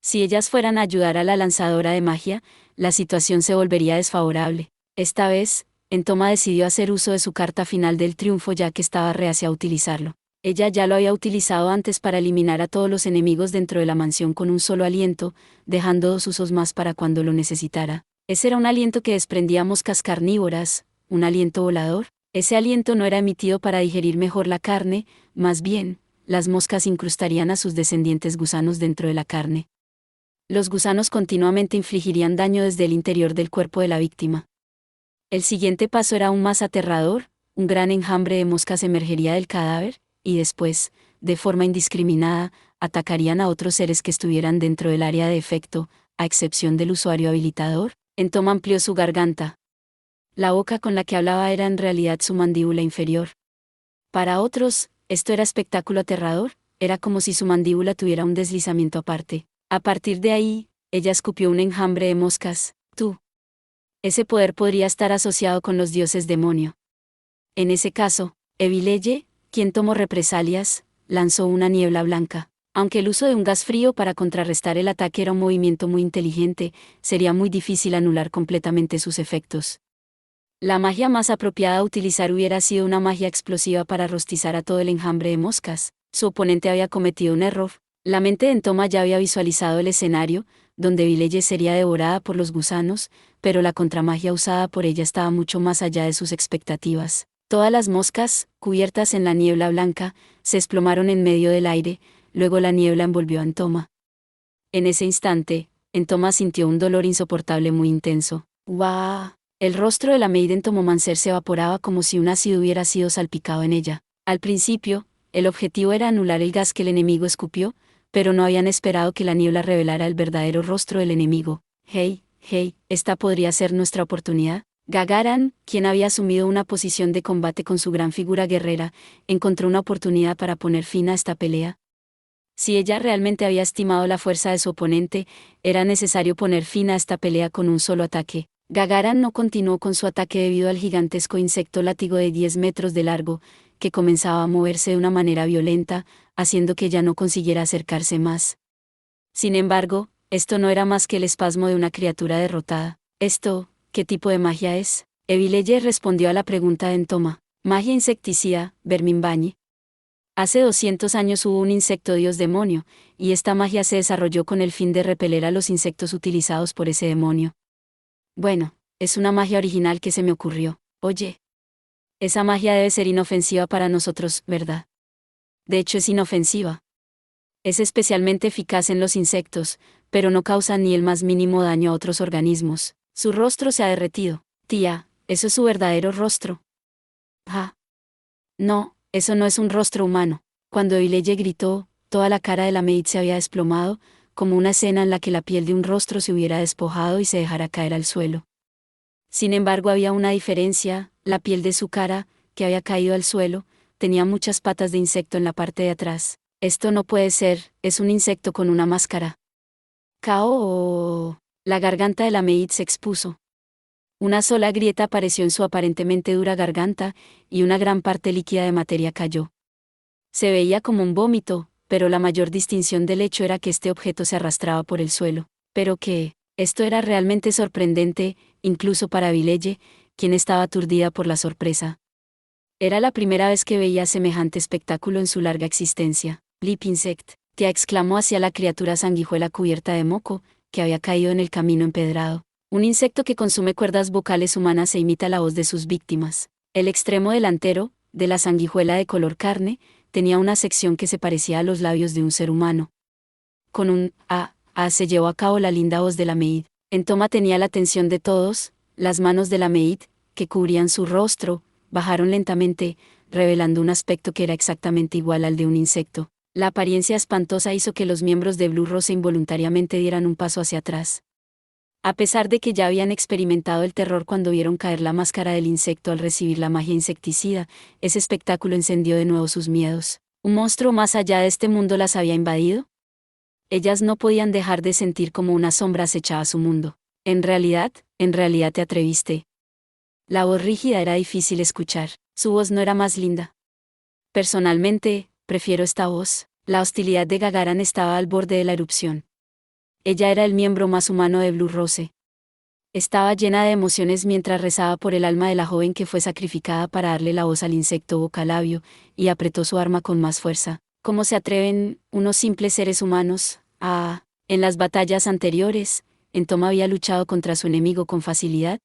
Si ellas fueran a ayudar a la lanzadora de magia, la situación se volvería desfavorable. Esta vez, Entoma decidió hacer uso de su carta final del triunfo ya que estaba reacia a utilizarlo. Ella ya lo había utilizado antes para eliminar a todos los enemigos dentro de la mansión con un solo aliento, dejando 2 usos más para cuando lo necesitara. Ese era un aliento que desprendía moscas carnívoras, un aliento volador. Ese aliento no era emitido para digerir mejor la carne, más bien, las moscas incrustarían a sus descendientes gusanos dentro de la carne. Los gusanos continuamente infligirían daño desde el interior del cuerpo de la víctima. El siguiente paso era aún más aterrador, un gran enjambre de moscas emergería del cadáver, y después, de forma indiscriminada, atacarían a otros seres que estuvieran dentro del área de efecto, a excepción del usuario habilitador. Entoma amplió su garganta. La boca con la que hablaba era en realidad su mandíbula inferior. Para otros, esto era espectáculo aterrador, era como si su mandíbula tuviera un deslizamiento aparte. A partir de ahí, ella escupió un enjambre de moscas. Tú. Ese poder podría estar asociado con los dioses demonio. En ese caso, Evileye, quien tomó represalias, lanzó una niebla blanca. Aunque el uso de un gas frío para contrarrestar el ataque era un movimiento muy inteligente, sería muy difícil anular completamente sus efectos. La magia más apropiada a utilizar hubiera sido una magia explosiva para rostizar a todo el enjambre de moscas. Su oponente había cometido un error. La mente de Entoma ya había visualizado el escenario, donde Evileye sería devorada por los gusanos, pero la contramagia usada por ella estaba mucho más allá de sus expectativas. Todas las moscas, cubiertas en la niebla blanca, se desplomaron en medio del aire, luego la niebla envolvió a Entoma. En ese instante, Entoma sintió un dolor insoportable muy intenso. ¡Guau! El rostro de la Maiden Tomomancer se evaporaba como si un ácido hubiera sido salpicado en ella. Al principio, el objetivo era anular el gas que el enemigo escupió, pero no habían esperado que la niebla revelara el verdadero rostro del enemigo. Hey, esta podría ser nuestra oportunidad. Gagaran, quien había asumido una posición de combate con su gran figura guerrera, encontró una oportunidad para poner fin a esta pelea. Si ella realmente había estimado la fuerza de su oponente, era necesario poner fin a esta pelea con un solo ataque. Gagaran no continuó con su ataque debido al gigantesco insecto látigo de 10 metros de largo, que comenzaba a moverse de una manera violenta, haciendo que ella no consiguiera acercarse más. Sin embargo, esto no era más que el espasmo de una criatura derrotada. Esto, ¿qué tipo de magia es? Evileye respondió a la pregunta de Entoma. Magia insecticida, Verminbañe. Hace 200 años hubo un insecto dios demonio, y esta magia se desarrolló con el fin de repeler a los insectos utilizados por ese demonio. Bueno, es una magia original que se me ocurrió. Oye. Esa magia debe ser inofensiva para nosotros, ¿verdad? De hecho es inofensiva. Es especialmente eficaz en los insectos, pero no causa ni el más mínimo daño a otros organismos. Su rostro se ha derretido. Tía, ¿eso es su verdadero rostro? Ah. No, eso no es un rostro humano. Cuando Evileye gritó, toda la cara de la maid se había desplomado, como una escena en la que la piel de un rostro se hubiera despojado y se dejara caer al suelo. Sin embargo, había una diferencia: la piel de su cara, que había caído al suelo, tenía muchas patas de insecto en la parte de atrás. Esto no puede ser, es un insecto con una máscara. ¡Cao! La garganta de la maid se expuso. Una sola grieta apareció en su aparentemente dura garganta, y una gran parte líquida de materia cayó. Se veía como un vómito, pero la mayor distinción del hecho era que este objeto se arrastraba por el suelo. Pero que, esto era realmente sorprendente, incluso para Evileye, quien estaba aturdida por la sorpresa. Era la primera vez que veía semejante espectáculo en su larga existencia. Leap Insect, que exclamó hacia la criatura sanguijuela cubierta de moco, que había caído en el camino empedrado. Un insecto que consume cuerdas vocales humanas e imita la voz de sus víctimas. El extremo delantero, de la sanguijuela de color carne, tenía una sección que se parecía a los labios de un ser humano. Con un se llevó a cabo la linda voz de la maid. En toma tenía la atención de todos. Las manos de la maid, que cubrían su rostro, bajaron lentamente, revelando un aspecto que era exactamente igual al de un insecto. La apariencia espantosa hizo que los miembros de Blue Rose involuntariamente dieran un paso hacia atrás. A pesar de que ya habían experimentado el terror cuando vieron caer la máscara del insecto al recibir la magia insecticida, ese espectáculo encendió de nuevo sus miedos. ¿Un monstruo más allá de este mundo las había invadido? Ellas no podían dejar de sentir como una sombra acechaba su mundo. En realidad te atreviste. La voz rígida era difícil escuchar. Su voz no era más linda. Personalmente, prefiero esta voz. La hostilidad de Gagaran estaba al borde de la erupción. Ella era el miembro más humano de Blue Rose. Estaba llena de emociones mientras rezaba por el alma de la joven que fue sacrificada para darle la voz al insecto vocalabio, y apretó su arma con más fuerza. ¿Cómo se atreven, unos simples seres humanos, a...? En las batallas anteriores, Entoma había luchado contra su enemigo con facilidad.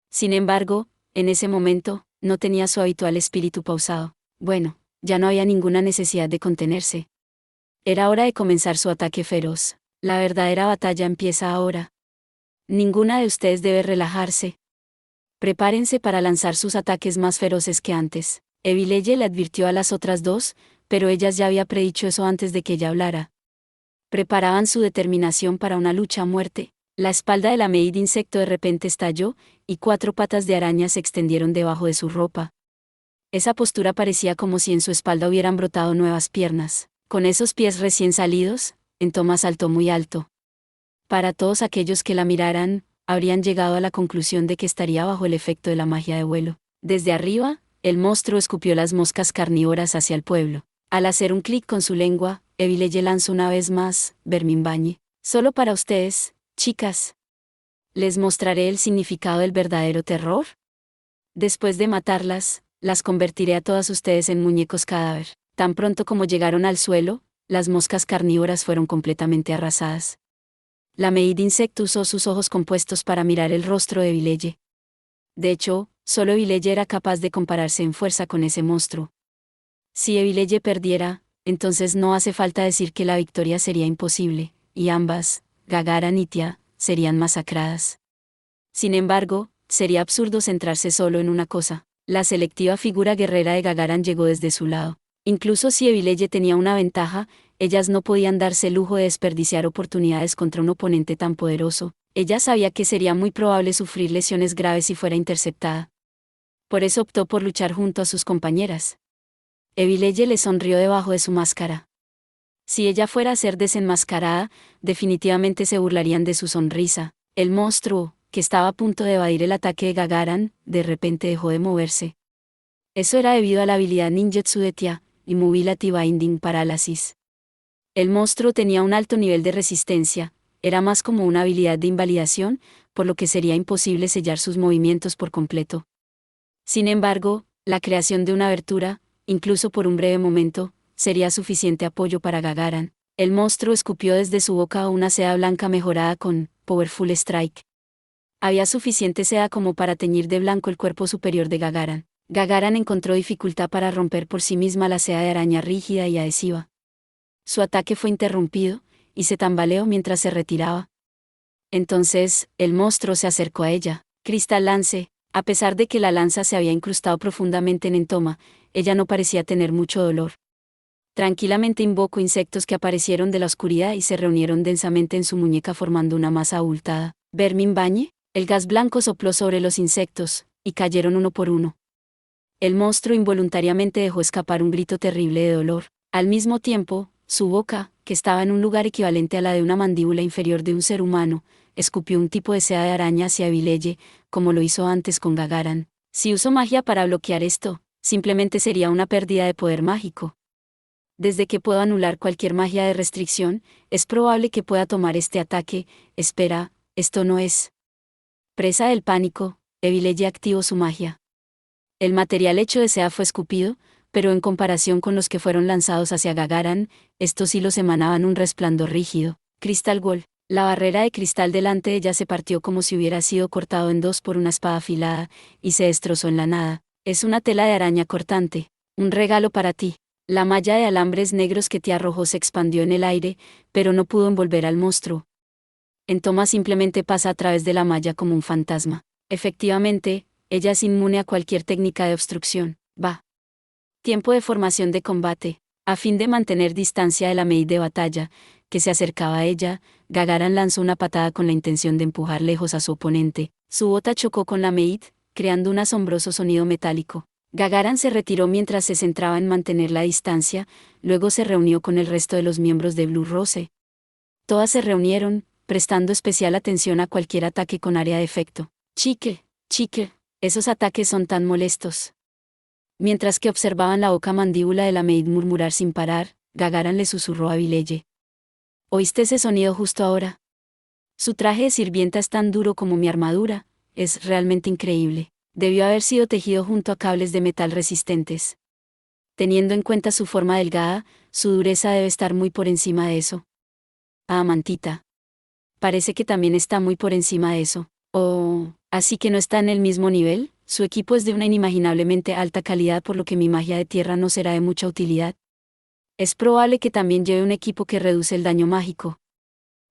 Sin embargo, en ese momento, no tenía su habitual espíritu pausado. Bueno, ya no había ninguna necesidad de contenerse. Era hora de comenzar su ataque feroz. La verdadera batalla empieza ahora. Ninguna de ustedes debe relajarse. Prepárense para lanzar sus ataques más feroces que antes. Evileye le advirtió a las otras dos, pero ellas ya había predicho eso antes de que ella hablara. Preparaban su determinación para una lucha a muerte. La espalda de la maid insecto de repente estalló, y 4 patas de araña se extendieron debajo de su ropa. Esa postura parecía como si en su espalda hubieran brotado nuevas piernas. Con esos pies recién salidos, Entoma saltó muy alto. Para todos aquellos que la miraran, habrían llegado a la conclusión de que estaría bajo el efecto de la magia de vuelo. Desde arriba, el monstruo escupió las moscas carnívoras hacia el pueblo. Al hacer un clic con su lengua, Evileye lanzó una vez más: Verminbañe. Solo para ustedes, chicas. Les mostraré el significado del verdadero terror. Después de matarlas, las convertiré a todas ustedes en muñecos cadáver. Tan pronto como llegaron al suelo, las moscas carnívoras fueron completamente arrasadas. La maid insecto usó sus ojos compuestos para mirar el rostro de Evileye. De hecho, solo Evileye era capaz de compararse en fuerza con ese monstruo. Si Evileye perdiera, entonces no hace falta decir que la victoria sería imposible, y ambas, Gagaran y Tia, serían masacradas. Sin embargo, sería absurdo centrarse solo en una cosa. La selectiva figura guerrera de Gagaran llegó desde su lado. Incluso si Evileye tenía una ventaja, ellas no podían darse el lujo de desperdiciar oportunidades contra un oponente tan poderoso. Ella sabía que sería muy probable sufrir lesiones graves si fuera interceptada. Por eso optó por luchar junto a sus compañeras. Evileye le sonrió debajo de su máscara. Si ella fuera a ser desenmascarada, definitivamente se burlarían de su sonrisa. El monstruo, que estaba a punto de evadir el ataque de Gagaran, de repente dejó de moverse. Eso era debido a la habilidad ninjutsu de Tia, Immobility Binding Paralysis. El monstruo tenía un alto nivel de resistencia, era más como una habilidad de invalidación, por lo que sería imposible sellar sus movimientos por completo. Sin embargo, La creación de una abertura, incluso por un breve momento, sería suficiente apoyo para Gagaran. El monstruo escupió desde su boca una seda blanca mejorada con Powerful Strike. Había suficiente seda como para teñir de blanco el cuerpo superior de Gagaran. Gagaran encontró dificultad para romper por sí misma la seda de araña rígida y adhesiva. Su ataque fue interrumpido, y se tambaleó mientras se retiraba. Entonces, el monstruo se acercó a ella. Cristal Lance, a pesar de que la lanza se había incrustado profundamente en Entoma, ella no parecía tener mucho dolor. Tranquilamente invocó insectos que aparecieron de la oscuridad y se reunieron densamente en su muñeca formando una masa abultada. Vermin Bañe, el gas blanco sopló sobre los insectos, y cayeron uno por uno. El monstruo involuntariamente dejó escapar un grito terrible de dolor. Al mismo tiempo, su boca, que estaba en un lugar equivalente a la de una mandíbula inferior de un ser humano, escupió un tipo de seda de araña hacia Abileye, como lo hizo antes con Gagaran. Si uso magia para bloquear esto, simplemente sería una pérdida de poder mágico. Desde que puedo anular cualquier magia de restricción, es probable que pueda tomar este ataque. Espera, esto no es. Presa del pánico, Abileye activó su magia. El material hecho de seda fue escupido, pero en comparación con los que fueron lanzados hacia Gagaran, estos hilos emanaban un resplandor rígido. Crystal Wall. La barrera de cristal delante de ella se partió como si hubiera sido cortado en dos por una espada afilada, y se destrozó en la nada. Es una tela de araña cortante. Un regalo para ti. La malla de alambres negros que te arrojó se expandió en el aire, pero no pudo envolver al monstruo. Entoma simplemente pasa a través de la malla como un fantasma. Efectivamente, ella es inmune a cualquier técnica de obstrucción. Va. Tiempo de formación de combate. A fin de mantener distancia de la maid de batalla, que se acercaba a ella, Gagaran lanzó una patada con la intención de empujar lejos a su oponente. Su bota chocó con la maid, creando un asombroso sonido metálico. Gagaran se retiró mientras se centraba en mantener la distancia, luego se reunió con el resto de los miembros de Blue Rose. Todas se reunieron, prestando especial atención a cualquier ataque con área de efecto. Chique, esos ataques son tan molestos. Mientras que observaban la boca mandíbula de la maid murmurar sin parar, Gagaran le susurró a Abileye. ¿Oíste ese sonido justo ahora? Su traje de sirvienta es tan duro como mi armadura, es realmente increíble. Debió haber sido tejido junto a cables de metal resistentes. Teniendo en cuenta su forma delgada, su dureza debe estar muy por encima de eso. Ah, mantita. Parece que también está muy por encima de eso. Oh, así que no está en el mismo nivel. Su equipo es de una inimaginablemente alta calidad por lo que mi magia de tierra no será de mucha utilidad. Es probable que también lleve un equipo que reduce el daño mágico.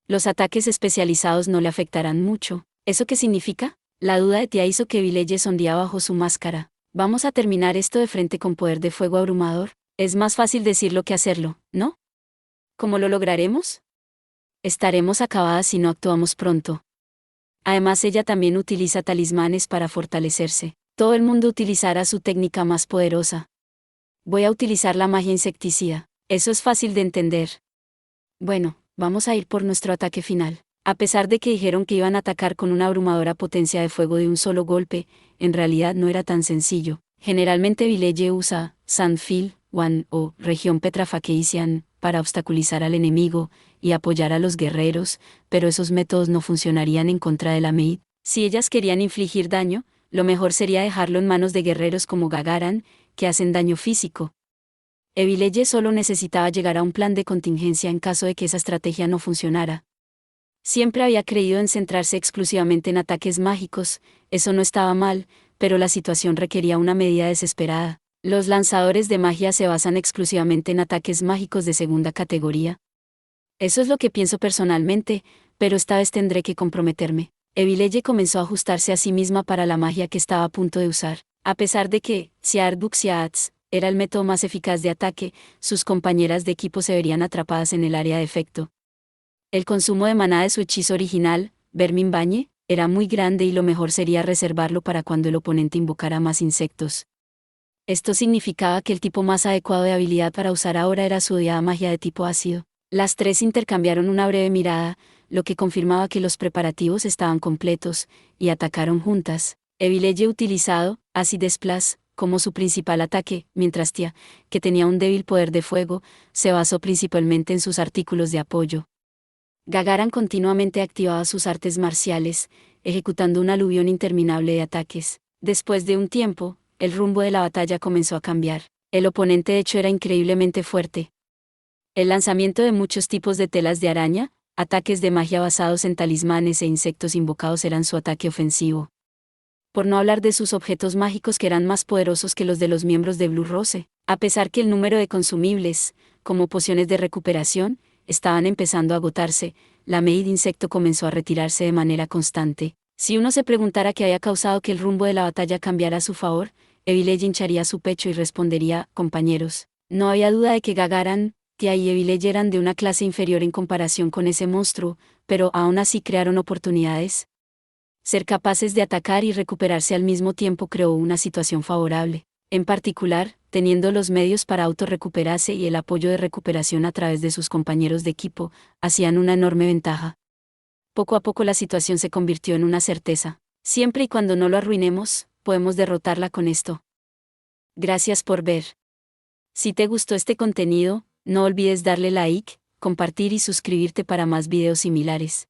Los ataques especializados no le afectarán mucho. ¿Eso qué significa? La duda de Tia hizo que Abileye sonría bajo su máscara. Vamos a terminar esto de frente con poder de fuego abrumador. Es más fácil decirlo que hacerlo, ¿no? ¿Cómo lo lograremos? Estaremos acabadas si no actuamos pronto. Además ella también utiliza talismanes para fortalecerse. Todo el mundo utilizará su técnica más poderosa. Voy a utilizar la magia insecticida. Eso es fácil de entender. Bueno, vamos a ir por nuestro ataque final. A pesar de que dijeron que iban a atacar con una abrumadora potencia de fuego de un solo golpe, en realidad no era tan sencillo. Generalmente Abileye usa Sandfield, One o región Petrafakeisian para obstaculizar al enemigo y apoyar a los guerreros, pero esos métodos no funcionarían en contra de la maid. Si ellas querían infligir daño, lo mejor sería dejarlo en manos de guerreros como Gagaran, que hacen daño físico. Abileye solo necesitaba llegar a un plan de contingencia en caso de que esa estrategia no funcionara. Siempre había creído en centrarse exclusivamente en ataques mágicos, eso no estaba mal, pero la situación requería una medida desesperada. Los lanzadores de magia se basan exclusivamente en ataques mágicos de segunda categoría. Eso es lo que pienso personalmente, pero esta vez tendré que comprometerme. Abileye comenzó a ajustarse a sí misma para la magia que estaba a punto de usar. A pesar de que, Siarbuxiaats, era el método más eficaz de ataque, sus compañeras de equipo se verían atrapadas en el área de efecto. El consumo de maná de su hechizo original, Vermin Bañe, era muy grande y lo mejor sería reservarlo para cuando el oponente invocara más insectos. Esto significaba que el tipo más adecuado de habilidad para usar ahora era su odiada magia de tipo ácido. Las tres intercambiaron una breve mirada, lo que confirmaba que los preparativos estaban completos, y atacaron juntas. Abileye utilizado Acid Splash como su principal ataque, mientras Tia, que tenía un débil poder de fuego, se basó principalmente en sus artículos de apoyo. Gagaran continuamente activaba sus artes marciales, ejecutando un aluvión interminable de ataques. Después de un tiempo, el rumbo de la batalla comenzó a cambiar. El oponente de hecho era increíblemente fuerte. El lanzamiento de muchos tipos de telas de araña, ataques de magia basados en talismanes e insectos invocados eran su ataque ofensivo. Por no hablar de sus objetos mágicos que eran más poderosos que los de los miembros de Blue Rose, a pesar que el número de consumibles, como pociones de recuperación, estaban empezando a agotarse, la Maid Insecto comenzó a retirarse de manera constante. Si uno se preguntara qué había causado que el rumbo de la batalla cambiara a su favor, Evil hincharía su pecho y respondería: compañeros. No había duda de que Gagaran, Tia y Evil eran de una clase inferior en comparación con ese monstruo, pero aún así crearon oportunidades. Ser capaces de atacar y recuperarse al mismo tiempo creó una situación favorable. En particular, teniendo los medios para autorrecuperarse y el apoyo de recuperación a través de sus compañeros de equipo, hacían una enorme ventaja. Poco a poco la situación se convirtió en una certeza. Siempre y cuando no lo arruinemos, podemos derrotarla con esto. Gracias por ver. Si te gustó este contenido, no olvides darle like, compartir y suscribirte para más videos similares.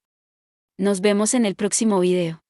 Nos vemos en el próximo video.